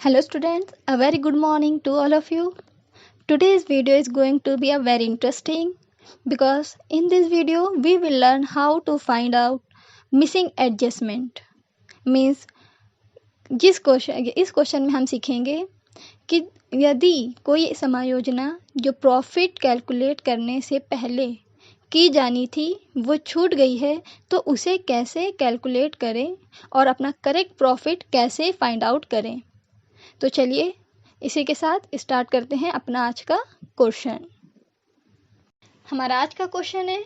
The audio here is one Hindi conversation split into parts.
Hello students, a very good morning to all of you. Today's video is going to be a very interesting because in this video we will learn how to find out missing adjustment. Means इस क्वेश्चन में हम सीखेंगे कि यदि कोई समायोजना जो प्रॉफिट कैलकुलेट करने से पहले की जानी थी वो छूट गई है तो उसे कैसे कैलकुलेट करें और अपना करेक्ट प्रॉफिट कैसे फाइंड आउट करें। तो चलिए इसी के साथ स्टार्ट करते हैं अपना आज का क्वेश्चन। हमारा आज का क्वेश्चन है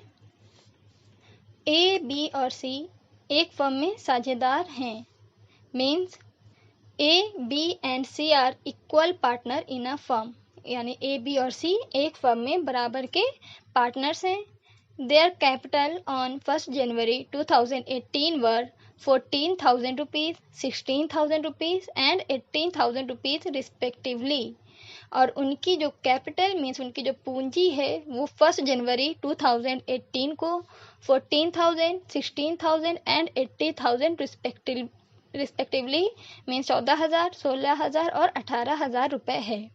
ए, बी और सी एक फर्म में साझेदार हैं। Means A, B and C are equal partner in a firm, यानी ए, बी और सी एक फर्म में बराबर के पार्टनर्स हैं। Their capital on 1 January 2018 were 14,000 rupees, 16,000 rupees and 18,000 rupees respectively. और उनकी जो कैपिटल मीन्स उनकी जो पूंजी है वो 1 जनवरी 2018 को 14,000, 16,000 एंड 80,000 रिस्पेक्टिवली मीन्स 14,000, 16,000 और 18,000 रुपये है।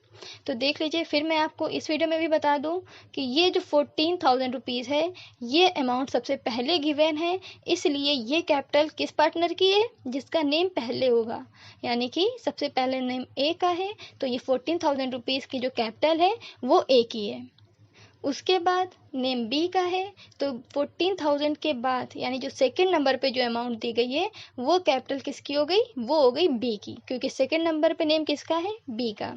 तो देख लीजिए, फिर मैं आपको इस वीडियो में भी बता दूं कि ये जो 14,000 रुपीज़ है ये अमाउंट सबसे पहले गिवन है, इसलिए ये कैपिटल किस पार्टनर की है, जिसका नेम पहले होगा। यानी कि सबसे पहले नेम ए का है तो ये 14,000 रुपीज़ की जो कैपिटल है वो ए की है। उसके बाद नेम बी का है तो 14,000 के बाद यानी जो सेकंड नंबर पे जो अमाउंट दी गई है वो कैपिटल किसकी हो गई, वो हो गई बी की, क्योंकि सेकंड नंबर पे नेम किसका है, बी का।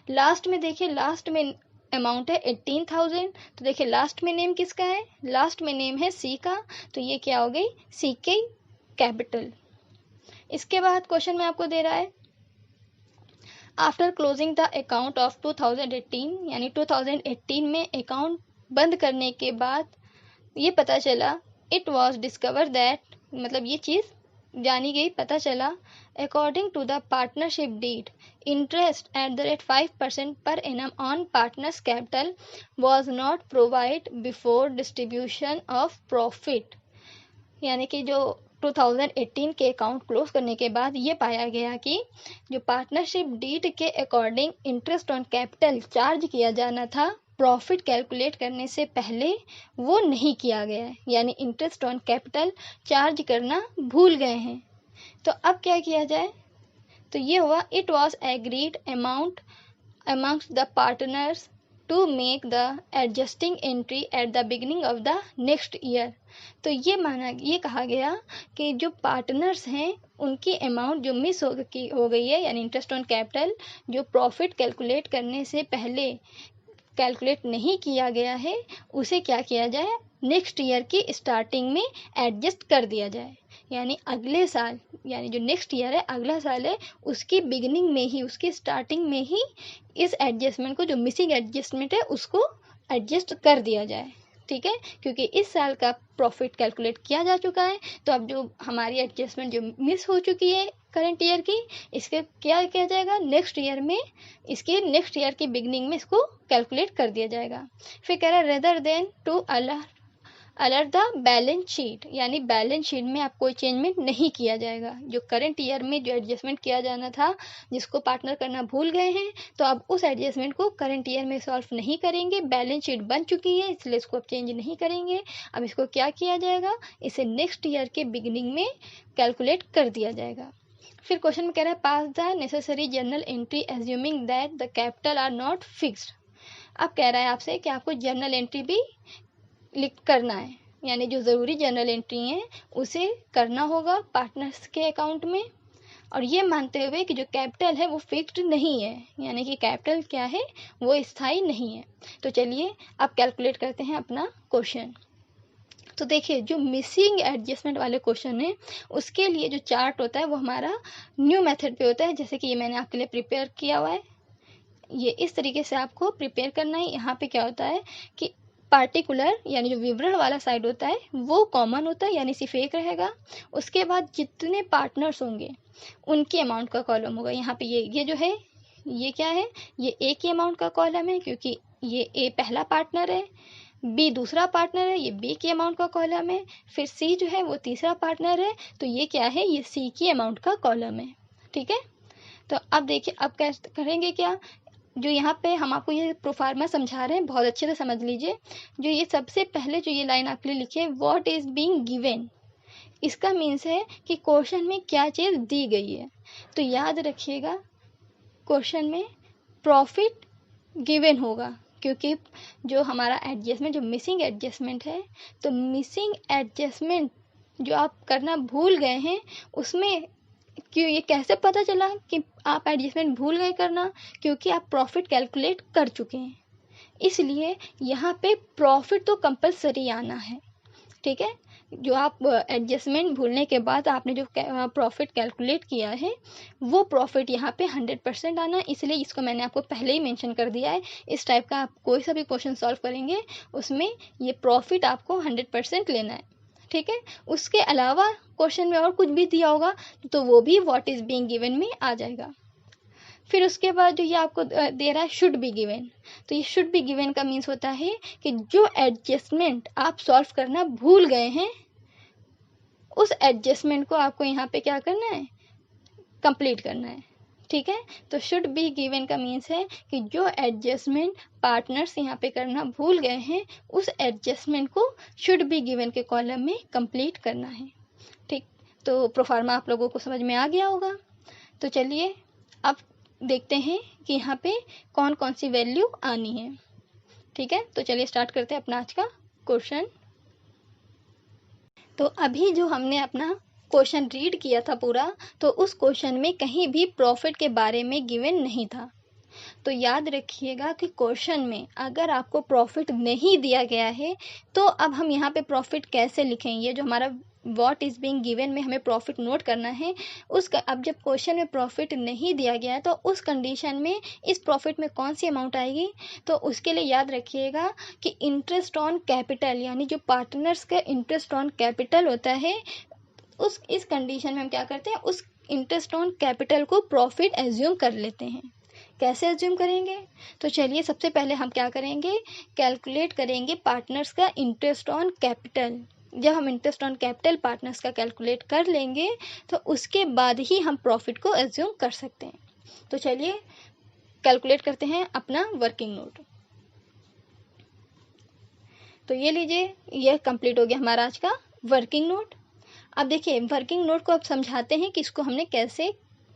लास्ट में देखिए, लास्ट में अमाउंट है 18,000 तो देखिए लास्ट में नेम किसका है, लास्ट में नेम है सी का, तो ये क्या हो गई, सी की कैपिटल। इसके बाद क्वेश्चन में आपको दे रहा है after closing the account of 2018, यानी 2018 में अकाउंट बंद करने के बाद ये पता चला, इट वॉज डिस्कवर दैट, मतलब ये चीज़ जानी गई, पता चला, according to the partnership deed interest at the rate 5% per annum on partners capital was not provided before distribution of profit। यानी कि जो 2018 के अकाउंट क्लोज करने के बाद ये पाया गया कि जो पार्टनरशिप डीड के according interest on capital charge किया जाना था प्रॉफिट कैलकुलेट करने से पहले वो नहीं किया गया है, यानी इंटरेस्ट ऑन कैपिटल चार्ज करना भूल गए हैं। तो अब क्या किया जाए, तो ये हुआ it was agreed amount amongst the partners to make the adjusting entry at the beginning of the next year. तो ये कहा गया कि जो पार्टनर्स हैं उनकी अमाउंट जो मिस हो गई है, यानी इंटरेस्ट ऑन कैपिटल जो प्रॉफिट कैलकुलेट करने से पहले कैलकुलेट नहीं किया गया है, उसे क्या किया जाए, नेक्स्ट ईयर की स्टार्टिंग में एडजस्ट कर दिया जाए। यानी अगले साल, यानी जो नेक्स्ट ईयर है, अगला साल है, उसकी बिगिनिंग में ही, उसकी स्टार्टिंग में ही इस एडजस्टमेंट को, जो मिसिंग एडजस्टमेंट है उसको एडजस्ट कर दिया जाए। ठीक है, क्योंकि इस साल का प्रॉफिट कैलकुलेट किया जा चुका है, तो अब जो हमारी एडजस्टमेंट जो मिस हो चुकी है करंट ईयर की, इसके क्या किया जाएगा, नेक्स्ट ईयर में, इसके नेक्स्ट ईयर की बिगनिंग में इसको कैलकुलेट कर दिया जाएगा। फिर कह रहा है rather than to alert the balance sheet, यानी बैलेंस शीट में आप कोई चेंजमेंट नहीं किया जाएगा। जो करंट ईयर में जो एडजस्टमेंट किया जाना था जिसको पार्टनर करना भूल गए हैं, तो अब उस एडजस्टमेंट को करंट ईयर में सॉल्व नहीं करेंगे, बैलेंस शीट बन चुकी है इसलिए इसको अब चेंज नहीं करेंगे। अब इसको क्या किया जाएगा, इसे नेक्स्ट ईयर के बिगिनिंग में कैलकुलेट कर दिया जाएगा। फिर क्वेश्चन में कह रहा है pass the necessary journal entry assuming that the capital are not fixed. अब कह रहा है आपसे कि आपको जर्नल एंट्री भी करना है, यानी जो ज़रूरी जर्नल एंट्री है उसे करना होगा पार्टनर्स के अकाउंट में, और ये मानते हुए कि जो कैपिटल है वो फिक्स्ड नहीं है, यानी कि कैपिटल क्या है, वो स्थायी नहीं है। तो चलिए अब कैलकुलेट करते हैं अपना क्वेश्चन। तो देखिए, जो मिसिंग एडजस्टमेंट वाले क्वेश्चन है उसके लिए जो चार्ट होता है वो हमारा न्यू मेथड पे होता है, जैसे कि ये मैंने आपके लिए प्रिपेयर किया हुआ है। ये इस तरीके से आपको प्रिपेयर करना है। यहाँ पे क्या होता है कि पार्टिकुलर, यानी जो विवरण वाला साइड होता है वो कॉमन होता है, यानी सिर्फ एक रहेगा। उसके बाद जितने पार्टनर्स होंगे उनकी अमाउंट का कॉलम होगा। यहाँ पे ये जो है ये क्या है, ये ए की अमाउंट का कॉलम है, क्योंकि ये ए पहला पार्टनर है, बी दूसरा पार्टनर है, ये बी की अमाउंट का कॉलम है, फिर सी जो है वो तीसरा पार्टनर है, तो ये क्या है, ये सी की अमाउंट का कॉलम है। ठीक है, तो अब देखिए अब कैसे करेंगे क्या, जो यहाँ पे हम आपको ये प्रोफार्मा समझा रहे हैं, बहुत अच्छे से समझ लीजिए। जो ये सबसे पहले जो ये लाइन आपके लिए लिखी है, व्हाट इज बीइंग गिवन, इसका मीन्स है कि क्वेश्चन में क्या चीज़ दी गई है। तो याद रखिएगा क्वेश्चन में प्रॉफिट गिवन होगा, क्योंकि जो हमारा एडजस्टमेंट, जो मिसिंग एडजस्टमेंट है, तो मिसिंग एडजस्टमेंट जो आप करना भूल गए हैं, उसमें क्यों ये कैसे पता चला कि आप एडजस्टमेंट भूल गए करना, क्योंकि आप प्रॉफिट कैलकुलेट कर चुके हैं। इसलिए यहाँ पे प्रॉफिट तो कंपलसरी आना है, ठीक है। जो आप एडजस्टमेंट भूलने के बाद आपने जो प्रॉफिट कैलकुलेट किया है, वो प्रॉफिट यहाँ पे 100% आना है। इसलिए इसको मैंने आपको पहले ही मेंशन कर दिया है। इस टाइप का आप कोई सा भी क्वेश्चन सॉल्व करेंगे, उसमें ये प्रॉफिट आपको 100% लेना है, ठीक है। उसके अलावा क्वेश्चन में और कुछ भी दिया होगा तो वो भी व्हाट इज बीइंग गिवन में आ जाएगा। फिर उसके बाद जो ये आपको दे रहा है शुड बी गिवन, तो ये शुड बी गिवन का मीन्स होता है कि जो एडजस्टमेंट आप सॉल्व करना भूल गए हैं, उस एडजस्टमेंट को आपको यहाँ पे क्या करना है, कंप्लीट करना है, ठीक है। तो शुड बी गिवन का मीन्स है कि जो एडजस्टमेंट पार्टनर्स यहाँ पे करना भूल गए हैं, उस एडजस्टमेंट को शुड बी गिवन के कॉलम में कंप्लीट करना है, ठीक। तो प्रोफार्मा आप लोगों को समझ में आ गया होगा। तो चलिए अब देखते हैं कि यहाँ पे कौन कौन सी वैल्यू आनी है, ठीक है। तो चलिए स्टार्ट करते हैं अपना आज का क्वेश्चन। तो अभी जो हमने अपना क्वेश्चन रीड किया था पूरा, तो उस क्वेश्चन में कहीं भी प्रॉफिट के बारे में गिवन नहीं था। तो याद रखिएगा कि क्वेश्चन में अगर आपको प्रॉफिट नहीं दिया गया है, तो अब हम यहाँ पे प्रॉफिट कैसे लिखेंगे। ये जो हमारा व्हाट इज़ बीइंग गिवन में हमें प्रॉफिट नोट करना है, अब जब क्वेश्चन में प्रॉफिट नहीं दिया गया है, तो उस कंडीशन में इस प्रॉफिट में कौन सी अमाउंट आएगी। तो उसके लिए याद रखिएगा कि इंटरेस्ट ऑन कैपिटल, यानी जो पार्टनर्स का इंटरेस्ट ऑन कैपिटल होता है, इस कंडीशन में हम क्या करते हैं, उस इंटरेस्ट ऑन कैपिटल को प्रॉफिट एज्यूम कर लेते हैं। कैसे एज्यूम करेंगे, तो चलिए सबसे पहले हम क्या करेंगे, कैलकुलेट करेंगे पार्टनर्स का इंटरेस्ट ऑन कैपिटल। जब हम इंटरेस्ट ऑन कैपिटल पार्टनर्स का कैलकुलेट कर लेंगे, तो उसके बाद ही हम प्रॉफिट को एज्यूम कर सकते हैं। तो चलिए कैलकुलेट करते हैं अपना वर्किंग नोट। तो ये लीजिए, यह कंप्लीट हो गया हमारा आज का वर्किंग नोट। अब देखिए वर्किंग नोट को अब समझाते हैं कि इसको हमने कैसे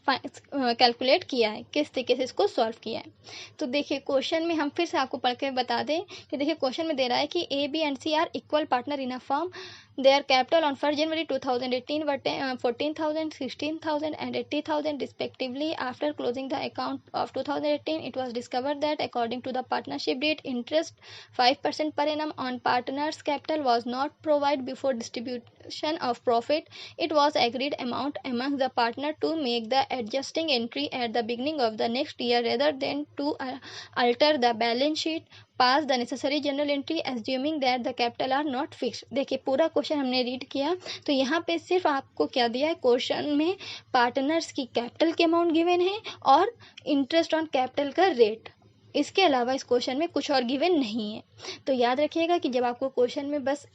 कैलकुलेट किया है, किस तरीके से इसको सॉल्व किया है। तो देखिए क्वेश्चन में हम फिर से आपको पढ़ के बता दें कि देखिए क्वेश्चन में दे रहा है कि A B and C are equal partner in a firm. Their capital on 1st January 2018 were 14,000, 16,000 and 80,000 respectively. After closing the account of 2018, it was discovered that according to the partnership deed, interest 5% per annum on partners' capital was not provided before distribution of profit. It was agreed amount among the partner to make the adjusting entry at the beginning of the next year rather than to alter the balance sheet. Pass the necessary general entry assuming that the capital are not fix. देखिए पूरा क्वेश्चन हमने रीड किया, तो यहाँ पे सिर्फ आपको क्या दिया है, क्वेश्चन में पार्टनर्स की कैपिटल के अमाउंट गिवन है और इंटरेस्ट ऑन कैपिटल का रेट। इसके अलावा इस क्वेश्चन में कुछ और गिवन नहीं है। तो याद रखिएगा कि जब आपको क्वेश्चन में बस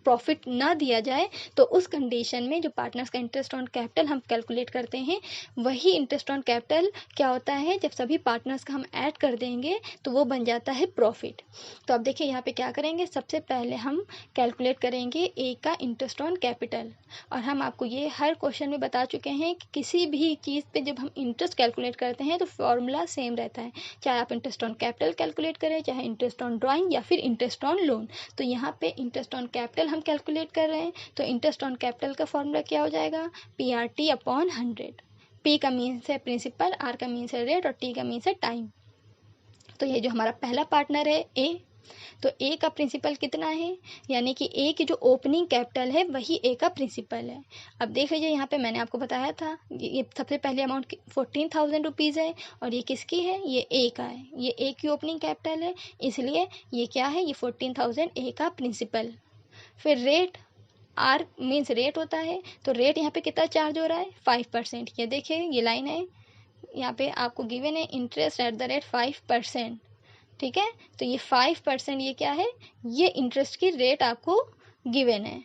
प्रॉफिट ना दिया जाए, तो उस कंडीशन में जो पार्टनर्स का इंटरेस्ट ऑन कैपिटल हम कैलकुलेट करते हैं, वही इंटरेस्ट ऑन कैपिटल क्या होता है, जब सभी पार्टनर्स का हम ऐड कर देंगे तो वो बन जाता है प्रॉफिट। तो अब देखिए यहाँ पे क्या करेंगे, सबसे पहले हम कैलकुलेट करेंगे ए का इंटरेस्ट ऑन कैपिटल। और हम आपको ये हर क्वेश्चन में बता चुके हैं कि किसी भी चीज़ पे जब हम इंटरेस्ट कैलकुलेट करते हैं तो फॉर्मूला सेम रहता है, चाहे आप इंटरेस्ट ऑन कैपिटल कैलकुलेट करें, चाहे इंटरेस्ट ऑन ड्राइंग या फिर इंटरेस्ट ऑन लोन। तो यहाँ पे इंटरेस्ट ऑन कैपिटल हम कैलकुलेट कर रहे हैं, तो इंटरेस्ट ऑन कैपिटल का फॉर्मूला क्या हो जाएगा, PRT अपॉन 100। P का मीन्स है प्रिंसिपल, R का मीन्स है रेट और T का मीन्स है टाइम। तो ये जो हमारा पहला पार्टनर है ए, तो ए का प्रिंसिपल कितना है, यानी कि ए की जो ओपनिंग कैपिटल है वही ए का प्रिंसिपल है। अब देख लीजिए यहाँ पे मैंने आपको बताया था, ये सबसे पहले अमाउंट 14,000 रुपीज़ है और ये किसकी है, ये ए का है, ये ए की ओपनिंग कैपिटल है, इसलिए ये क्या है, ये 14,000 ए का प्रिंसिपल। फिर रेट, आर मीन्स रेट होता है, तो रेट यहाँ पे कितना चार्ज हो रहा है, 5%। ये देखिए ये लाइन है, यहाँ पे आपको गिवन है इंटरेस्ट एट द रेट 5%, ठीक है। तो ये 5% ये क्या है, ये इंटरेस्ट की रेट आपको गिवन है,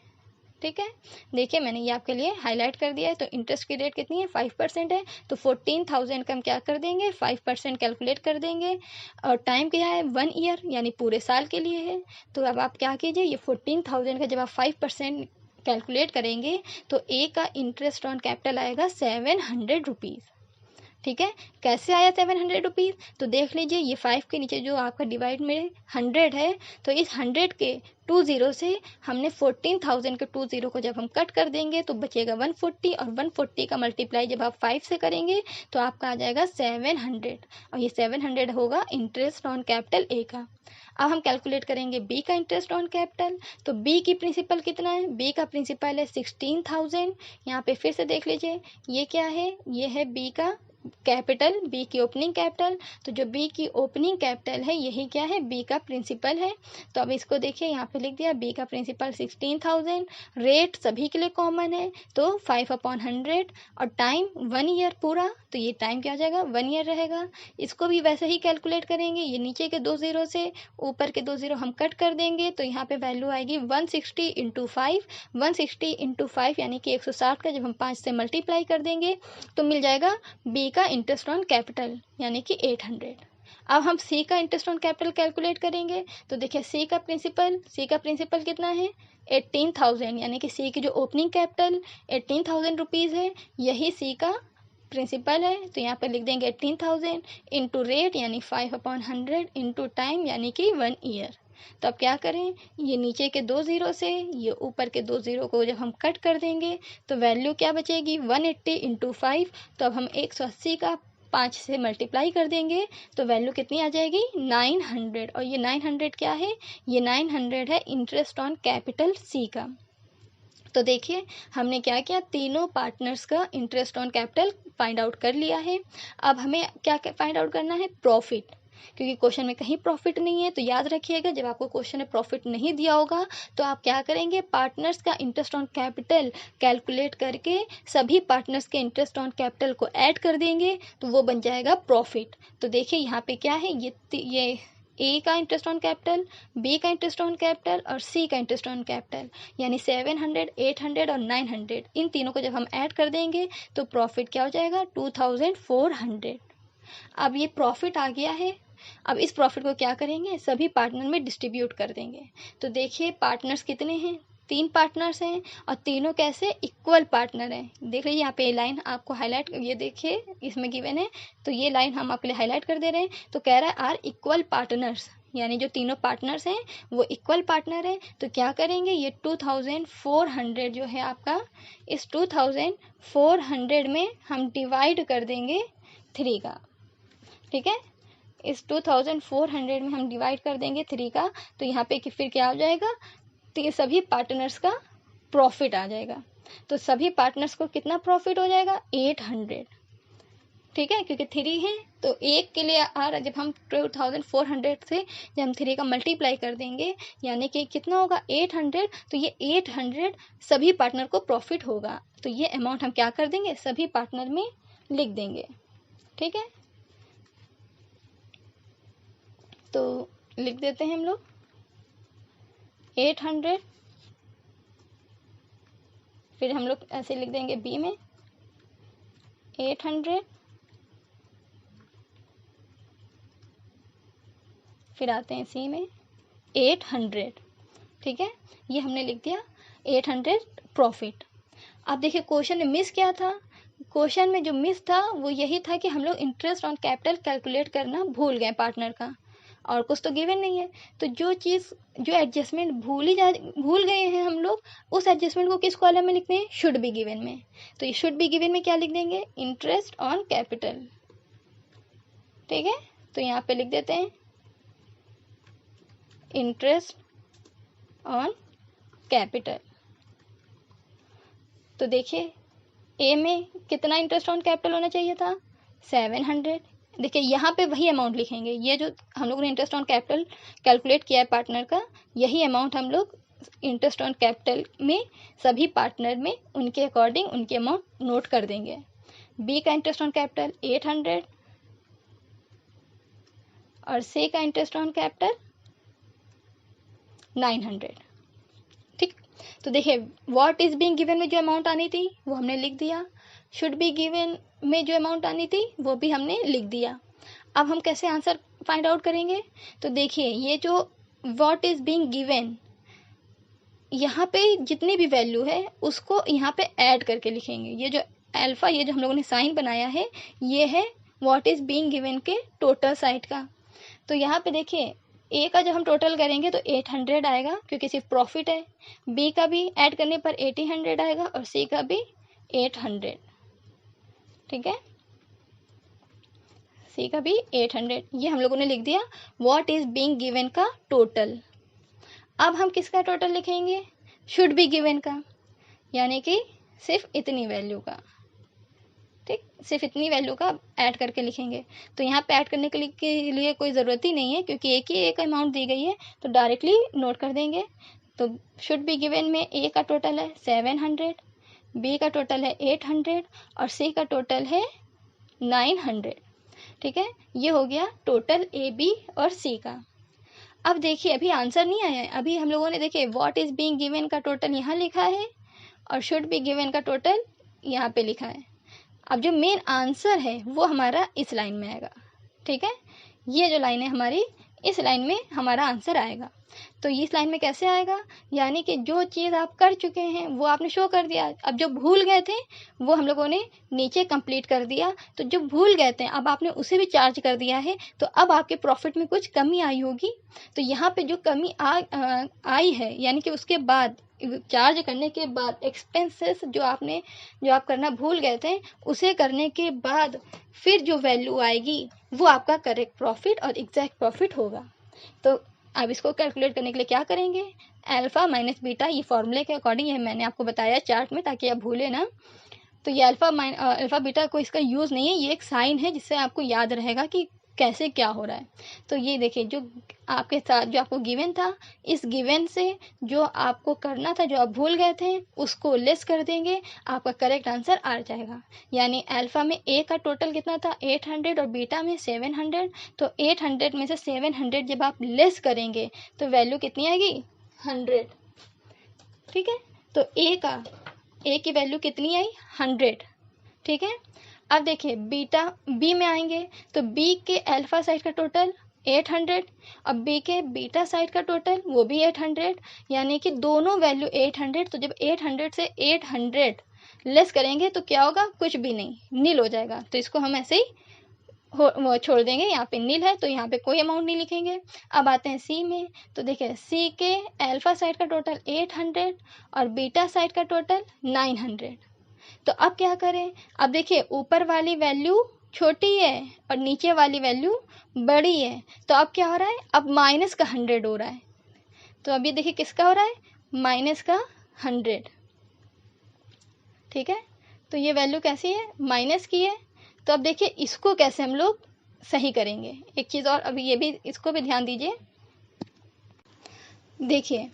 ठीक है, देखिए मैंने ये आपके लिए हाईलाइट कर दिया है। तो इंटरेस्ट की रेट कितनी है, 5% है। तो 14,000 का हम क्या कर देंगे, 5% कैलकुलेट कर देंगे। और टाइम क्या है, 1 ईयर, यानी पूरे साल के लिए है। तो अब आप क्या कीजिए, ये 14,000 का जब आप 5% कैलकुलेट करेंगे तो ए का इंटरेस्ट ऑन कैपिटल आएगा 700 रुपीज़। ठीक है, कैसे आया 700 रुपीज़, तो देख लीजिए ये 5 के नीचे जो आपका डिवाइड में 100 है, तो इस 100 के 2 ज़ीरो से हमने 14,000 के 2 ज़ीरो को जब हम कट कर देंगे तो बचेगा 140, और 140 का मल्टीप्लाई जब आप 5 से करेंगे तो आपका आ जाएगा 700, और ये 700 होगा इंटरेस्ट ऑन कैपिटल ए का। अब हम कैलकुलेट करेंगे बी का इंटरेस्ट ऑन कैपिटल। तो बी की प्रिंसिपल कितना है, बी का प्रिंसिपल है 16,000। यहाँ पे फिर से देख लीजिए, ये क्या है, ये है बी का कैपिटल, बी की ओपनिंग कैपिटल। तो जो बी की ओपनिंग कैपिटल है यही क्या है, बी का प्रिंसिपल है। तो अब इसको देखिए, यहाँ पे लिख दिया बी का प्रिंसिपल 16,000। रेट सभी के लिए कॉमन है तो 5/100, और टाइम 1 ईयर पूरा, तो ये टाइम क्या हो जाएगा, 1 ईयर रहेगा। इसको भी वैसे ही कैलकुलेट करेंगे, ये नीचे के 2 ज़ीरो से ऊपर के 2 ज़ीरो हम कट कर देंगे तो यहाँ पे वैल्यू आएगी 160 इंटू 5। 160 इंटू 5 यानी कि 160 का जब हम 5 से मल्टीप्लाई कर देंगे तो मिल जाएगा बी का इंटरेस्ट ऑन कैपिटल यानी कि 800। अब हम सी का इंटरेस्ट ऑन कैपिटल कैलकुलेट करेंगे। तो देखिए सी का प्रिंसिपल कितना है, 18,000, यानी कि सी की जो ओपनिंग कैपिटल 18,000 रुपीज़ है, यही सी का प्रिंसिपल है। तो यहाँ पर लिख देंगे 18,000 इंटू रेट यानी 5/100 इंटू टाइम यानी कि 1 ईयर। तो अब क्या करें, ये नीचे के 2 ज़ीरो से ये ऊपर के 2 ज़ीरो को जब हम कट कर देंगे तो वैल्यू क्या बचेगी, 180 इंटू 5। तो अब हम 180 का 5 से मल्टीप्लाई कर देंगे तो वैल्यू कितनी आ जाएगी, 900। और ये 900 क्या है, ये 900 है इंटरेस्ट ऑन कैपिटल सी का। तो देखिए हमने क्या किया, तीनों पार्टनर्स का interest on capital find out कर लिया है। अब हमें क्या फाइंड आउट करना है, प्रॉफिट। क्योंकि क्वेश्चन में कहीं प्रॉफिट नहीं है, तो याद रखिएगा जब आपको क्वेश्चन में प्रॉफिट नहीं दिया होगा तो आप क्या करेंगे, पार्टनर्स का इंटरेस्ट ऑन कैपिटल कैलकुलेट करके सभी पार्टनर्स के इंटरेस्ट ऑन कैपिटल को ऐड कर देंगे तो वो बन जाएगा प्रॉफिट। तो देखिए यहाँ पे क्या है, ये ए का इंटरेस्ट ऑन कैपिटल, बी का इंटरेस्ट ऑन कैपिटल और सी का इंटरेस्ट ऑन कैपिटल, यानी 700, 800 और 900, इन तीनों को जब हम ऐड कर देंगे तो प्रॉफिट क्या हो जाएगा, 2400। अब ये प्रॉफिट आ गया है। अब इस प्रॉफिट को क्या करेंगे, सभी पार्टनर में डिस्ट्रीब्यूट कर देंगे। तो देखिए पार्टनर्स कितने हैं, 3 पार्टनर्स हैं, और तीनों कैसे, इक्वल पार्टनर हैं। देख लीजिए यहाँ पे लाइन आपको हाईलाइट, ये देखिए इसमें गिवन है, तो ये लाइन हम आपके लिए हाईलाइट कर दे रहे हैं। तो कह रहा है आर इक्वल पार्टनर्स, यानी जो तीनों पार्टनर्स हैं वो इक्वल पार्टनर है। तो क्या करेंगे, ये 2400 जो है आपका, इस 2400 में हम डिवाइड कर देंगे 3 का। ठीक है, इस 2400 में हम डिवाइड कर देंगे 3 का, तो यहाँ पे कि फिर क्या हो जाएगा, तो ये सभी पार्टनर्स का प्रॉफिट आ जाएगा। तो सभी पार्टनर्स को कितना प्रॉफिट हो जाएगा, 800। ठीक है, क्योंकि 3 है तो एक के लिए जब हम 2400 से जब हम 3 का मल्टीप्लाई कर देंगे यानी कि कितना होगा, 800। तो ये 800 सभी पार्टनर को प्रॉफिट होगा। तो ये अमाउंट हम क्या कर देंगे, सभी पार्टनर में लिख देंगे। ठीक है, तो लिख देते हैं हम लोग 800, फिर हम लोग ऐसे लिख देंगे बी में 800, फिर आते हैं सी में 800। ठीक है, ये हमने लिख दिया 800 प्रॉफिट। अब देखिए क्वेश्चन में मिस क्या था, क्वेश्चन में जो मिस था वो यही था कि हम लोग इंटरेस्ट ऑन कैपिटल कैलकुलेट करना भूल गए पार्टनर का, और कुछ तो गिवन नहीं है। तो जो एडजस्टमेंट भूल गए हैं हम लोग, उस एडजस्टमेंट को किस कॉलम में लिखते हैं, शुड बी गिवन में। तो ये शुड बी गिवन में क्या लिख देंगे, इंटरेस्ट ऑन कैपिटल। ठीक है, तो यहाँ पे लिख देते हैं इंटरेस्ट ऑन कैपिटल। तो देखिए ए में कितना इंटरेस्ट ऑन कैपिटल होना चाहिए था, 700। देखिए यहाँ पे वही अमाउंट लिखेंगे, ये जो हम लोगों ने इंटरेस्ट ऑन कैपिटल कैलकुलेट किया है पार्टनर का, यही अमाउंट हम लोग इंटरेस्ट ऑन कैपिटल में सभी पार्टनर में उनके अकॉर्डिंग उनके अमाउंट नोट कर देंगे। बी का इंटरेस्ट ऑन कैपिटल 800 और सी का इंटरेस्ट ऑन कैपिटल 900। ठीक, तो देखिए व्हाट इज बीइंग गिवन में जो अमाउंट आनी थी वो हमने लिख दिया, शुड बी गिवन में जो अमाउंट आनी थी वो भी हमने लिख दिया। अब हम कैसे आंसर फाइंड आउट करेंगे? तो देखिए ये जो व्हाट इज बीइंग गिवन, यहाँ पे जितनी भी वैल्यू है उसको यहाँ पे ऐड करके लिखेंगे। ये जो अल्फा, ये जो हम लोगों ने साइन बनाया है, ये है व्हाट इज बीइंग गिवन के टोटल साइड का। तो यहाँ पे देखिए ए का जब हम टोटल करेंगे तो 800 आएगा क्योंकि सिर्फ प्रॉफिट है, बी का भी ऐड करने पर 1800 आएगा और सी का भी 800। ठीक है, सी का भी 800। ये हम लोगों ने लिख दिया व्हाट इज बीइंग गिवन का टोटल। अब हम किसका टोटल लिखेंगे? शुड बी गिवन का, यानी कि सिर्फ इतनी वैल्यू का। ठीक, सिर्फ इतनी वैल्यू का ऐड करके लिखेंगे। तो यहाँ पे ऐड करने के लिए कोई ज़रूरत ही नहीं है क्योंकि एक अमाउंट दी गई है, तो डायरेक्टली नोट कर देंगे। तो शुड बी गिवन में ए का टोटल है 700, बी का टोटल है 800 और सी का टोटल है 900। ठीक है, ये हो गया टोटल ए, बी और सी का। अब देखिए अभी आंसर नहीं आया है, अभी हम लोगों ने देखिए व्हाट इज बीइंग गिवन का टोटल यहाँ लिखा है और शुड बी गिवन का टोटल यहाँ पे लिखा है। अब जो मेन आंसर है वो हमारा इस लाइन में आएगा। ठीक है, ये जो लाइन है हमारी, इस लाइन में हमारा आंसर आएगा। तो इस लाइन में कैसे आएगा? यानी कि जो चीज़ आप कर चुके हैं वो आपने शो कर दिया। अब जो भूल गए थे वो हम लोगों ने नीचे कंप्लीट कर दिया। तो जो भूल गए थे अब आपने उसे भी चार्ज कर दिया है, तो अब आपके प्रॉफिट में कुछ कमी आई होगी। तो यहाँ पे जो कमी आई है, यानी कि उसके बाद चार्ज करने के बाद एक्सपेंसेस जो आप करना भूल गए थे उसे करने के बाद फिर जो वैल्यू आएगी वो आपका करेक्ट प्रॉफिट और एग्जैक्ट प्रॉफिट होगा। तो अब इसको कैलकुलेट करने के लिए क्या करेंगे? अल्फ़ा माइनस बीटा, ये फॉर्मूले के अकॉर्डिंग ये मैंने आपको बताया चार्ट में ताकि आप भूलें ना। तो ये अल्फ़ा बीटा को इसका यूज़ नहीं है, ये एक साइन है जिससे आपको याद रहेगा कि कैसे क्या हो रहा है। तो ये देखिए जो आपके साथ जो आपको गिवन था, इस गिवन से जो आपको करना था, जो आप भूल गए थे, उसको लेस कर देंगे, आपका करेक्ट आंसर आ जाएगा। यानी अल्फ़ा में ए का टोटल कितना था 800 और बीटा में 700। तो 800 में से 700 जब आप लेस करेंगे तो वैल्यू कितनी आएगी? 100। ठीक है, तो ए की वैल्यू कितनी आई? 100। ठीक है, अब देखिए बीटा बी में आएंगे तो बी के अल्फा साइड का टोटल 800 और बी के बीटा साइड का टोटल वो भी 800, यानी कि दोनों वैल्यू 800। तो जब 800 से 800 लेस करेंगे तो क्या होगा? कुछ भी नहीं, नील हो जाएगा। तो इसको हम ऐसे ही वो छोड़ देंगे, यहाँ पे नील है तो यहाँ पे कोई अमाउंट नहीं लिखेंगे। अब आते हैं सी में, तो देखिए सी के अल्फा साइड का टोटल 800 और बीटा साइड का टोटल 900। तो अब क्या करें? अब देखिए ऊपर वाली वैल्यू छोटी है और नीचे वाली वैल्यू बड़ी है, तो अब क्या हो रहा है? अब माइनस का 100 हो रहा है। तो अब ये देखिए किसका हो रहा है? माइनस का 100। ठीक है, तो ये वैल्यू कैसी है? माइनस की है। तो अब देखिए इसको कैसे हम लोग सही करेंगे। एक चीज़ और, अभी ये भी, इसको भी ध्यान दीजिए। देखिए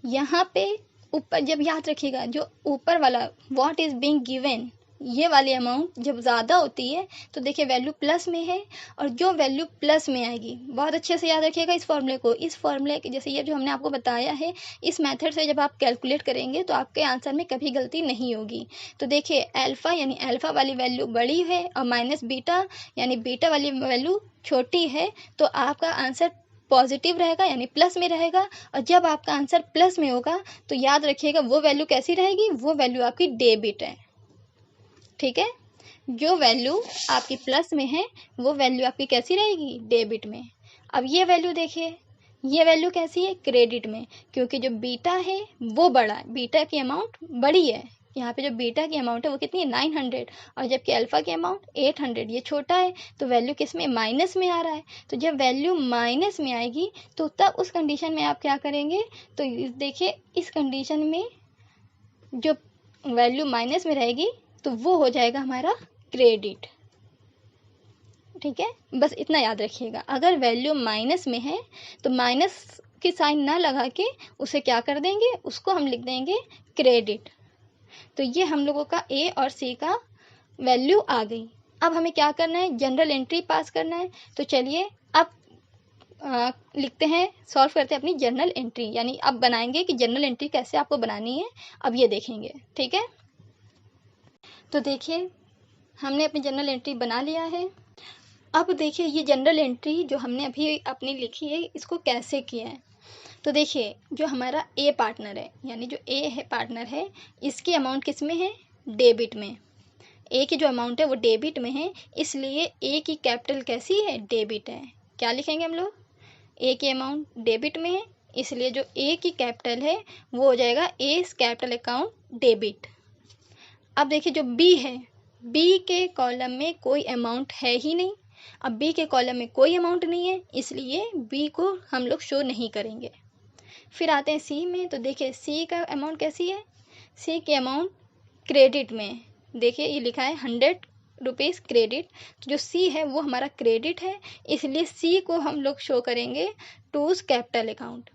यहाँ पे ऊपर, जब याद रखिएगा जो ऊपर वाला व्हाट इज़ बीइंग गिवन, ये वाली अमाउंट जब ज़्यादा होती है तो देखिए वैल्यू प्लस में है, और जो वैल्यू प्लस में आएगी, बहुत अच्छे से याद रखिएगा इस फॉर्मूले को। इस फॉर्मूले के जैसे ये जो हमने आपको बताया है, इस मेथड से जब आप कैलकुलेट करेंगे तो आपके आंसर में कभी गलती नहीं होगी। तो देखिए अल्फ़ा यानी अल्फ़ा वाली वैल्यू बड़ी है और माइनस बीटा यानी बीटा वाली वैल्यू छोटी है, तो आपका आंसर पॉजिटिव रहेगा यानी प्लस में रहेगा। और जब आपका आंसर प्लस में होगा तो याद रखिएगा वो वैल्यू कैसी रहेगी? वो वैल्यू आपकी डेबिट है। ठीक है, जो वैल्यू आपकी प्लस में है वो वैल्यू आपकी कैसी रहेगी? डेबिट में। अब ये वैल्यू देखिए, ये वैल्यू कैसी है? क्रेडिट में, क्योंकि जो बीटा है वो बड़ा है, बीटा की अमाउंट बड़ी है। यहाँ पे जो बीटा की अमाउंट है वो कितनी है? 900, और जबकि अल्फ़ा की अमाउंट 800, ये छोटा है, तो वैल्यू किस में? माइनस में आ रहा है। तो जब वैल्यू माइनस में आएगी तो तब उस कंडीशन में आप क्या करेंगे? तो देखिए इस कंडीशन में जो वैल्यू माइनस में रहेगी तो वो हो जाएगा हमारा क्रेडिट। ठीक है, बस इतना याद रखिएगा। अगर वैल्यू माइनस में है तो माइनस की साइन ना लगा के उसे क्या कर देंगे? उसको हम लिख देंगे क्रेडिट। तो ये हम लोगों का ए और सी का वैल्यू आ गई। अब हमें क्या करना है? जनरल एंट्री पास करना है। तो चलिए अब लिखते हैं, सॉल्व करते हैं अपनी जर्नल एंट्री। यानी अब बनाएंगे कि जर्नल एंट्री कैसे आपको बनानी है, अब ये देखेंगे। ठीक है, तो देखिए हमने अपनी जर्नल एंट्री बना लिया है। अब देखिए ये जनरल एंट्री जो हमने अभी अपनी लिखी है, इसको कैसे किया है। तो देखिए जो हमारा ए पार्टनर है, यानी जो ए है पार्टनर है, इसकी अमाउंट किस में है, डेबिट में। ए की जो अमाउंट है वो डेबिट में है, इसलिए ए की कैपिटल कैसी है, डेबिट है। क्या लिखेंगे हम लोग, ए की अमाउंट डेबिट में है, इसलिए जो ए की कैपिटल है वो हो जाएगा ए कैपिटल अकाउंट डेबिट। अब देखिए जो बी है, बी के कॉलम में कोई अमाउंट है ही नहीं। अब बी के कॉलम में कोई अमाउंट नहीं है, इसलिए बी को हम लोग शो नहीं करेंगे। फिर आते हैं सी में। तो देखिए सी का अमाउंट कैसी है, सी की अमाउंट क्रेडिट में। देखिए ये लिखा है 100 रुपीज़ क्रेडिट, तो जो सी है वो हमारा क्रेडिट है, इसलिए सी को हम लोग शो करेंगे टूज कैपिटल अकाउंट।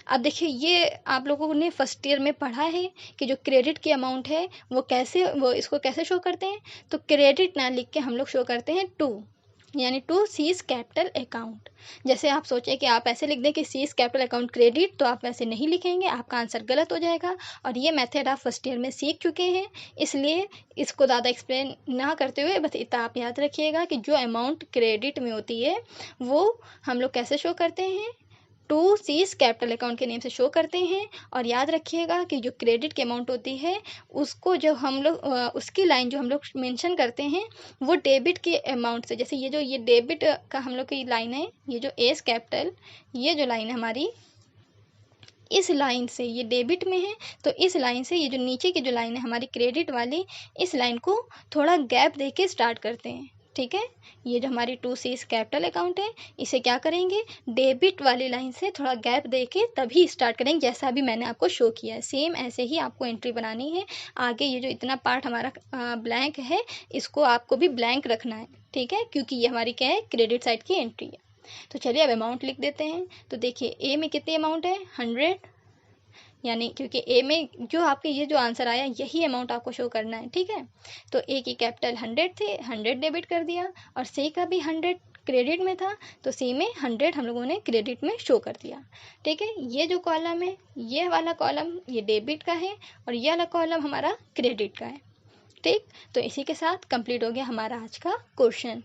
अब देखिए ये आप लोगों ने फर्स्ट ईयर में पढ़ा है कि जो क्रेडिट की अमाउंट है वो इसको कैसे शो करते हैं। तो क्रेडिट ना लिख के हम लोग शो करते हैं टू, यानी टू सीज कैपिटल अकाउंट। जैसे आप सोचें कि आप ऐसे लिख दें कि सीज कैपिटल अकाउंट क्रेडिट, तो आप वैसे नहीं लिखेंगे, आपका आंसर गलत हो जाएगा। और ये मेथड आप फर्स्ट ईयर में सीख चुके हैं, इसलिए इसको ज़्यादा एक्सप्लेन ना करते हुए बस इतना आप याद रखिएगा कि जो अमाउंट क्रेडिट में होती है वो हम लोग कैसे शो करते हैं, टू सीज कैपिटल अकाउंट के नेम से शो करते हैं। और याद रखिएगा कि जो क्रेडिट की अमाउंट होती है उसको जो हम लोग उसकी लाइन जो हम लोग मेंशन करते हैं वो डेबिट के अमाउंट से। जैसे ये डेबिट का हम लोग की लाइन है, ये जो एस कैपिटल, ये जो लाइन है हमारी, इस लाइन से ये डेबिट में है, तो इस लाइन से ये जो नीचे की जो लाइन है हमारी क्रेडिट वाली, इस लाइन को थोड़ा गैप दे के स्टार्ट करते हैं। ठीक है, ये जो हमारी टू सीज कैपिटल अकाउंट है, इसे क्या करेंगे, डेबिट वाली लाइन से थोड़ा गैप दे के तभी स्टार्ट करेंगे, जैसा अभी मैंने आपको शो किया है। सेम ऐसे ही आपको एंट्री बनानी है। आगे ये जो इतना पार्ट हमारा ब्लैंक है, इसको आपको भी ब्लैंक रखना है। ठीक है, क्योंकि ये हमारी क्या है, क्रेडिट साइड की एंट्री है। तो चलिए अब अमाउंट लिख देते हैं। तो देखिए ए में कितनी अमाउंट है, 100, यानी क्योंकि ए में जो आपके ये जो आंसर आया यही अमाउंट आपको शो करना है। ठीक है, तो ए की कैपिटल 100 थी, 100 डेबिट कर दिया, और सी का भी 100 क्रेडिट में था, तो सी में 100 हम लोगों ने क्रेडिट में शो कर दिया। ठीक है, ये जो कॉलम है, ये वाला कॉलम ये डेबिट का है, और ये वाला कॉलम हमारा क्रेडिट का है। ठीक, तो इसी के साथ कंप्लीट हो गया हमारा आज का क्वेश्चन।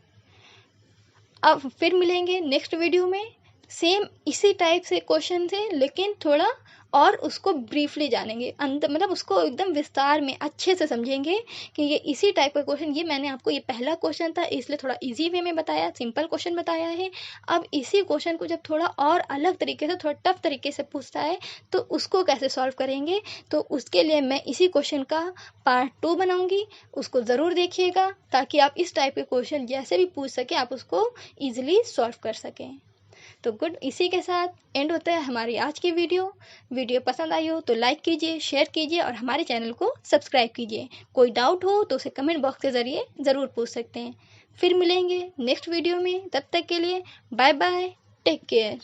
अब फिर मिलेंगे नेक्स्ट वीडियो में सेम इसी टाइप से क्वेश्चन से, लेकिन थोड़ा और उसको ब्रीफली जानेंगे, मतलब उसको एकदम विस्तार में अच्छे से समझेंगे कि ये इसी टाइप का क्वेश्चन, ये मैंने आपको ये पहला क्वेश्चन था इसलिए थोड़ा इजी वे में बताया, सिंपल क्वेश्चन बताया है। अब इसी क्वेश्चन को जब थोड़ा और अलग तरीके से, थोड़ा टफ तरीके से पूछता है तो उसको कैसे सॉल्व करेंगे, तो उसके लिए मैं इसी क्वेश्चन का पार्ट 2 बनाऊंगी। उसको ज़रूर देखिएगा ताकि आप इस टाइप के क्वेश्चन जैसे भी पूछ सकें आप उसको ईजिली सॉल्व कर सकें। तो गुड, इसी के साथ एंड होता है हमारी आज की वीडियो पसंद आई हो तो लाइक कीजिए, शेयर कीजिए और हमारे चैनल को सब्सक्राइब कीजिए। कोई डाउट हो तो उसे कमेंट बॉक्स के ज़रिए ज़रूर पूछ सकते हैं। फिर मिलेंगे नेक्स्ट वीडियो में, तब तक के लिए बाय बाय, टेक केयर।